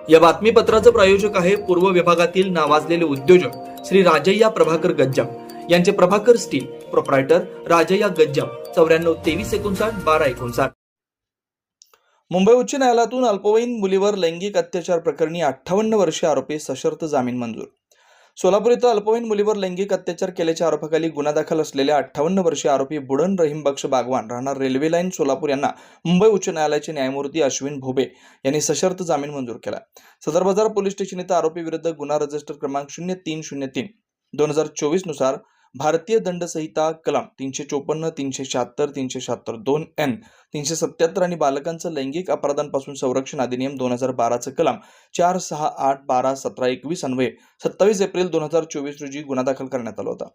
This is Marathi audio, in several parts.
या बातमीपत्राचं प्रायोजक आहे पूर्व विभागातील नावाजलेले उद्योजक श्री राजय्या प्रभाकर गज्जाम यांचे प्रभाकर स्टील, प्रोप्रायटर राजय्या गज्जाम, 94 2359 1259. मुंबई उच्च न्यायालयातून अल्पवयीन मुलीवर लैंगिक अत्याचार प्रकरणी 58 वर्षीय आरोपी सशर्त जामीन मंजूर. सोलापूर इथं अल्पवयीन मुलीवर लैंगिक अत्याचार केल्याच्या आरोपाखाली गुन्हा दाखल असलेल्या 58 वर्षीय आरोपी बुडन रहीम बक्ष बागवान राहणार रेल्वे लाईन सोलापूर यांना मुंबई उच्च न्यायालयाचे न्यायमूर्ती अश्विन भोबे यांनी सशर्त जामीन मंजूर केला. सदर बाजार पोलीस स्टेशन इथं आरोपी विरुद्ध गुन्हा रजिस्टर क्रमांक 0303/2024 नुसार भारतीय दंड संहिता कलम 354, 376, 376 2N, 377 आणि बालकांचं लैंगिक अपराधांपासून संरक्षण अधिनियम 2012 कलम 4, 6, 8, 12, 17, 21 अन्वये 27 एप्रिल 2024 रोजी गुन्हा दाखल करण्यात आला होता.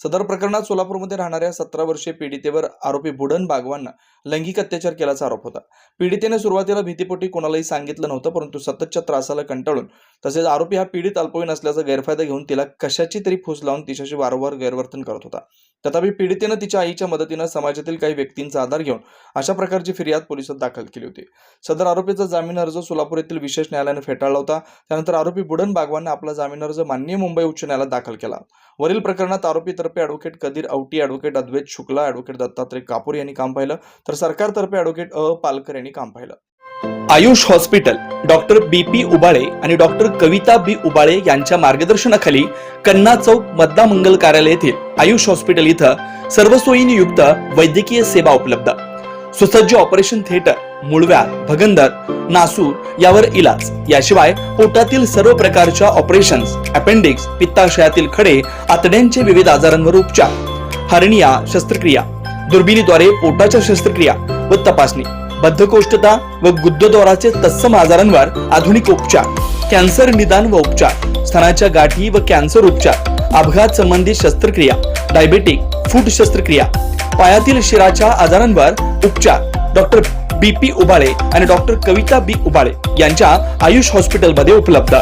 सदर प्रकरणात सोलापूरमध्ये राहणाऱ्या 17 वर्षीय पीडितेवर आरोपी बुडन बागवान लैंगिक अत्याचार केल्याचा आरोप होता. पीडितेने सुरुवातीला भीतीपोटी कोणालाही सांगितलं नव्हतं, परंतु सततच्या त्रासाला कंटाळून तसेच आरोपी हा पीडित अल्पवयीन असल्याचा गैरफायदा घेऊन तिला कशाची तरी फूस लावून तिच्याशी वारंवार गैरवर्तन करत होता. तथापि पीडितेनं तिच्या आईच्या मदतीनं समाजातील काही व्यक्तींचा आधार घेऊन अशा प्रकारची फिर्याद पोलिसात दाखल केली होती. सदर आरोपीचा जामीन अर्ज सोलापूर येथील विशेष न्यायालयाने फेटाळला होता. त्यानंतर आरोपी बुडन बागवानने आपला जामीन अर्ज माननीय मुंबई उच्च न्यायालयात दाखल केला. वरील प्रकरणात आरोपीतर्फे ॲडव्होकेट कदीर औटी, ॲडव्होकेट अद्वैत शुक्ला, ॲडव्होकेट दत्तात्रय कापूर यांनी काम पाहिलं, तर सरकारतर्फे ॲडव्होकेट पालकर यांनी काम पाहिलं. Ayush hospital doctor BP Ubale आणि डॉक्टर कविता B उबाळे यांच्या मार्गदर्शनाखाली कन्ना चौक मद्दा मंगल कार्यालय येथील आयुष हॉस्पिटल इथं सर्व सोयींनी युक्त वैद्यकीय सेवा उपलब्ध. सुसज्ज ऑपरेशन थिएटर, मूळव्याध, भगंदर, नासूर यावर इलाज. याशिवाय पोटातील सर्व प्रकारच्या ऑपरेशन्स, अपेंडिक्स, पित्ताशयातील खडे, आतड्यांचे विविध आजारांवर उपचार, हर्निया शस्त्रक्रिया, दुर्बिणीद्वारे पोटाच्या शस्त्रक्रिया व तपासणी, बद्धकोष्ठता व गुदद्वाराचे तत्सम आजारांवर आधुनिक उपचार, कॅन्सर निदान व उपचार, स्तनाच्या गाठी व कॅन्सर उपचार, अपघात संबंधित शस्त्रक्रिया, डायबेटिक फूट शस्त्रक्रिया, पायातील शिराच्या आजारांवर उपचार डॉक्टर BP उबाळे आणि डॉक्टर कविता B उबाळे यांच्या आयुष हॉस्पिटलमध्ये उपलब्ध.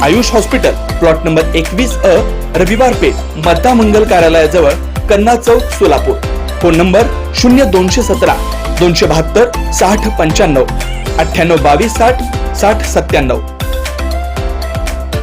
Ayush hospital plot number 21A, रविवार पेठ, मद्दा मंगल कार्यालयाजवळ, कन्ना चौक, सोलापूर. Phone number 0217 272 60 95 98 22 60 60 97.